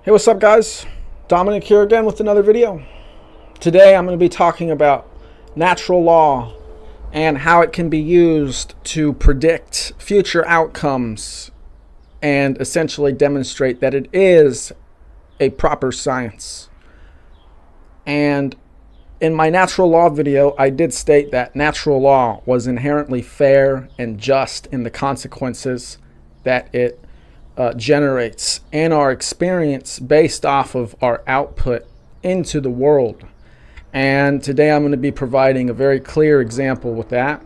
Hey, what's up, guys? Dominic here again with another video. Today I'm going to be talking about natural law and how it can be used to predict future outcomes and essentially demonstrate that it is a proper science. And in my natural law video, I did state that natural law was inherently fair and just in the consequences that it generates in our experience based off of our output into the world. And today I'm going to be providing a very clear example with that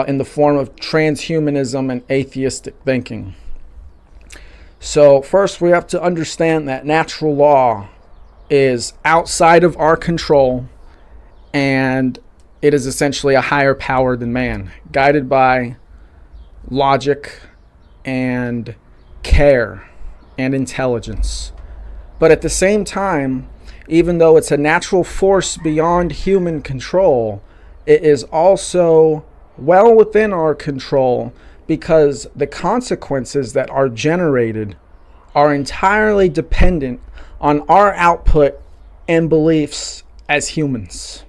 in the form of transhumanism and atheistic thinking. So first we have to understand that natural law is outside of our control, and it is essentially a higher power than man, guided by logic and care and intelligence. But at the same time, even though it's a natural force beyond human control, it is also well within our control, because the consequences that are generated are entirely dependent on our output and beliefs as humans.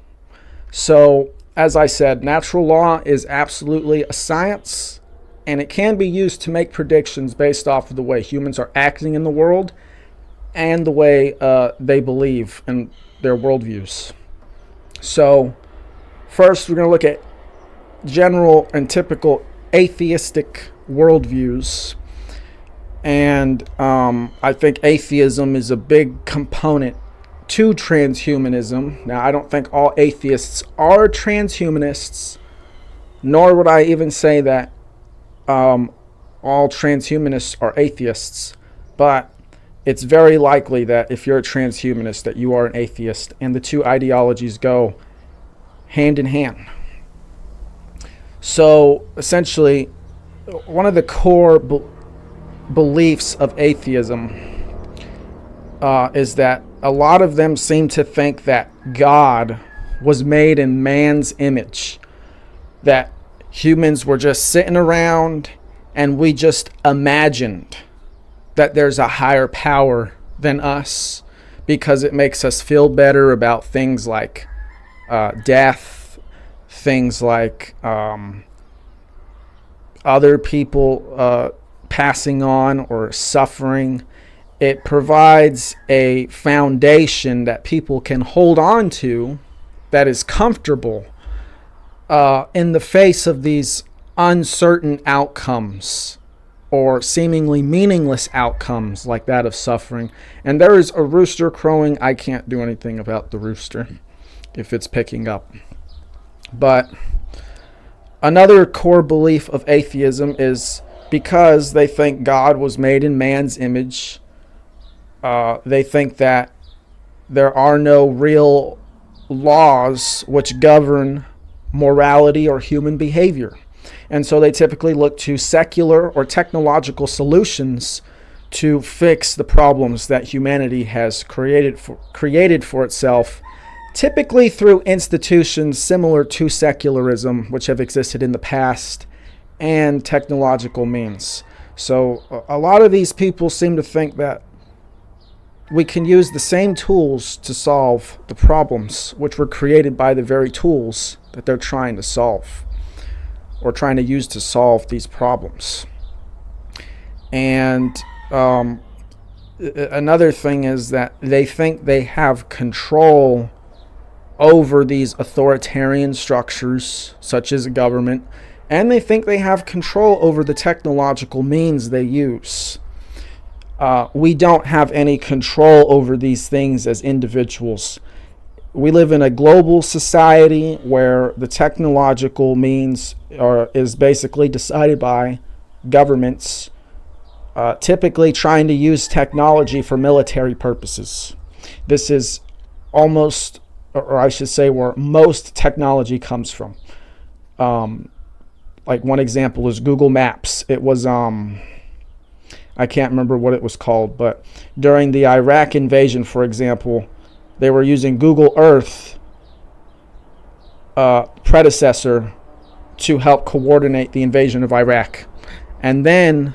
So, as I said, natural law is absolutely a science, and it can be used to make predictions based off of the way humans are acting in the world and the way they believe in their worldviews. So first, we're going to look at general and typical atheistic worldviews. And I think atheism is a big component to transhumanism. Now, I don't think all atheists are transhumanists, nor would I even say that all transhumanists are atheists, but it's very likely that if you're a transhumanist that you are an atheist, and the two ideologies go hand in hand. So essentially, one of the core beliefs of atheism is that a lot of them seem to think that God was made in man's image, that humans were just sitting around and we just imagined that there's a higher power than us because it makes us feel better about things like death, things like other people passing on or suffering. It provides a foundation that people can hold on to that is comfortable in the face of these uncertain outcomes or seemingly meaningless outcomes like that of suffering. And there is a rooster crowing. I can't do anything about the rooster if it's picking up. But another core belief of atheism is because they think God was made in man's image, they think that there are no real laws which govern morality or human behavior. And so they typically look to secular or technological solutions to fix the problems that humanity has created for itself, typically through institutions similar to secularism, which have existed in the past, and technological means. So a lot of these people seem to think that we can use the same tools to solve the problems which were created by the very tools that they're trying to solve or trying to use to solve these problems. And another thing is that they think they have control over these authoritarian structures such as a government, and they think they have control over the technological means they use. We don't have any control over these things as individuals. We live in a global society where the technological means is basically decided by governments, typically trying to use technology for military purposes. This is almost, or I should say, where most technology comes from. Like one example is Google Maps. It was I can't remember what it was called, but during the Iraq invasion, for example, they were using Google Earth predecessor to help coordinate the invasion of Iraq. And then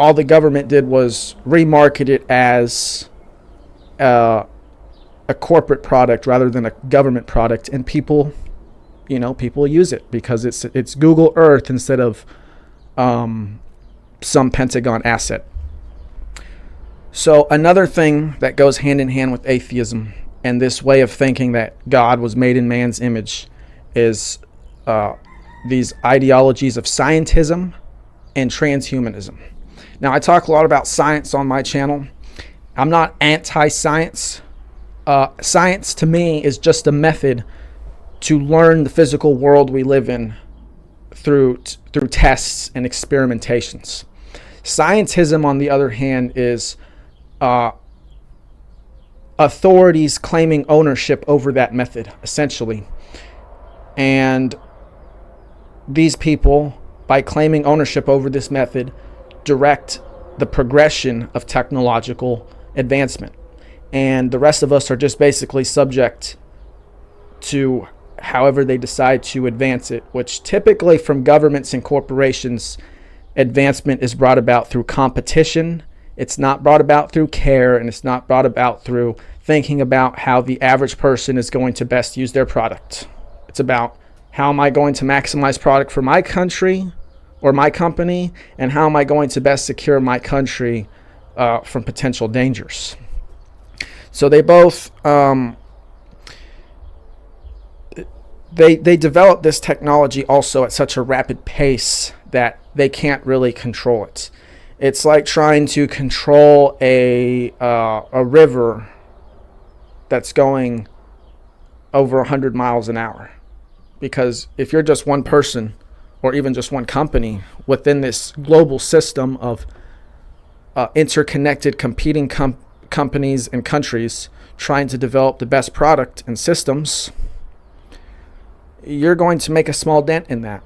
all the government did was remarket it as a corporate product rather than a government product, and people use it because it's Google Earth instead of some Pentagon asset. So another thing that goes hand in hand with atheism and this way of thinking that God was made in man's image is these ideologies of scientism and transhumanism. Now, I talk a lot about science on my channel. I'm not anti-science. Science to me is just a method to learn the physical world we live in through tests and experimentations. Scientism, on the other hand, is authorities claiming ownership over that method, essentially. And these people, by claiming ownership over this method, direct the progression of technological advancement. And the rest of us are just basically subject to however they decide to advance it, which typically from governments and corporations, advancement is brought about through competition. It's not brought about through care, and it's not brought about through thinking about how the average person is going to best use their product. It's about how am I going to maximize product for my country or my company, and how am I going to best secure my country from potential dangers. So they both they develop this technology also at such a rapid pace that they can't really control it. It's like trying to control a river that's going over 100 miles an hour. Because if you're just one person or even just one company within this global system of interconnected competing companies and countries trying to develop the best product and systems, you're going to make a small dent in that.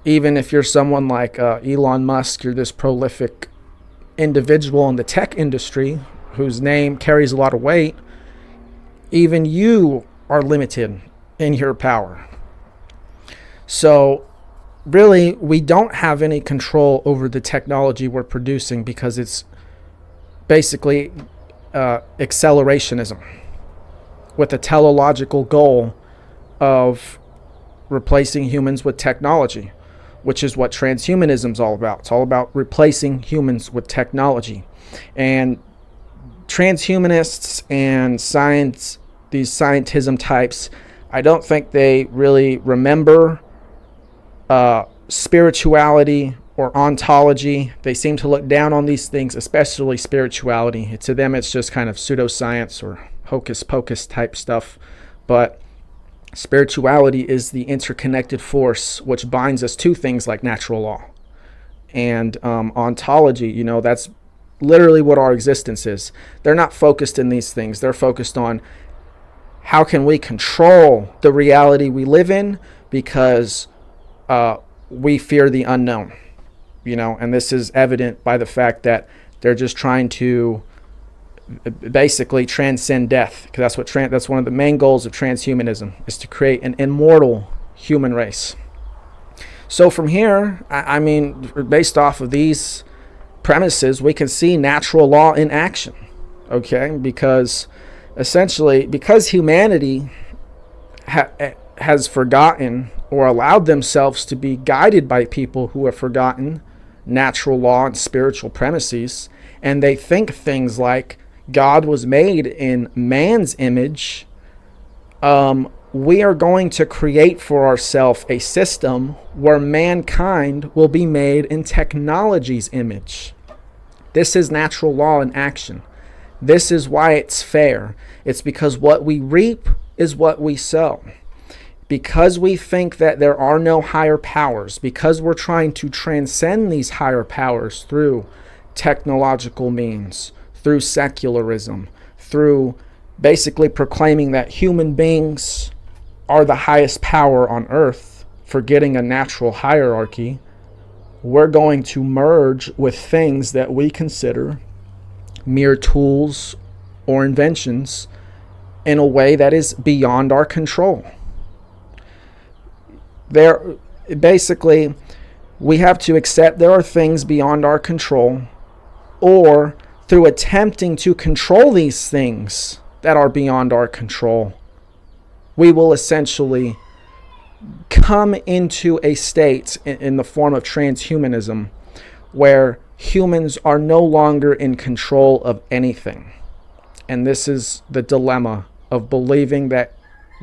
Even if you're someone like Elon Musk, you're this prolific individual in the tech industry whose name carries a lot of weight, even you are limited in your power. So really, we don't have any control over the technology we're producing because it's basically accelerationism with a teleological goal of replacing humans with technology, which is what transhumanism is all about. It's all about replacing humans with technology. And transhumanists and science, these scientism types, I don't think they really remember spirituality or ontology. They seem to look down on these things, especially spirituality. To them, it's just kind of pseudoscience or hocus pocus type stuff. But spirituality is the interconnected force which binds us to things like natural law. And ontology, that's literally what our existence is. They're not focused in these things. They're focused on how can we control the reality we live in because we fear the unknown. And this is evident by the fact that they're just trying to basically transcend death, because that's one of the main goals of transhumanism, is to create an immortal human race. So from here, I mean, based off of these premises, we can see natural law in action, okay? Because essentially, because humanity has forgotten or allowed themselves to be guided by people who have forgotten natural law and spiritual premises, and they think things like God was made in man's image, we are going to create for ourselves a system where mankind will be made in technology's image. This is natural law in action. This is why it's fair. It's because what we reap is what we sow. Because we think that there are no higher powers, because we're trying to transcend these higher powers through technological means, through secularism, through basically proclaiming that human beings are the highest power on earth, forgetting a natural hierarchy, we're going to merge with things that we consider mere tools or inventions in a way that is beyond our control. Basically, We have to accept there are things beyond our control, or through attempting to control these things that are beyond our control, we will essentially come into a state in the form of transhumanism where humans are no longer in control of anything. And this is the dilemma of believing that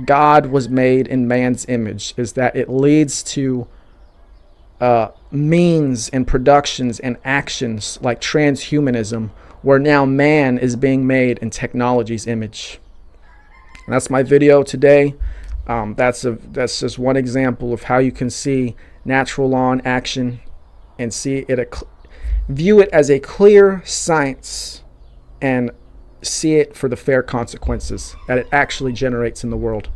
God was made in man's image, is that it leads to means and productions and actions like transhumanism, where now man is being made in technology's image. And that's my video today. That's just one example of how you can see natural law in action and view it as a clear science and see it for the fair consequences that it actually generates in the world.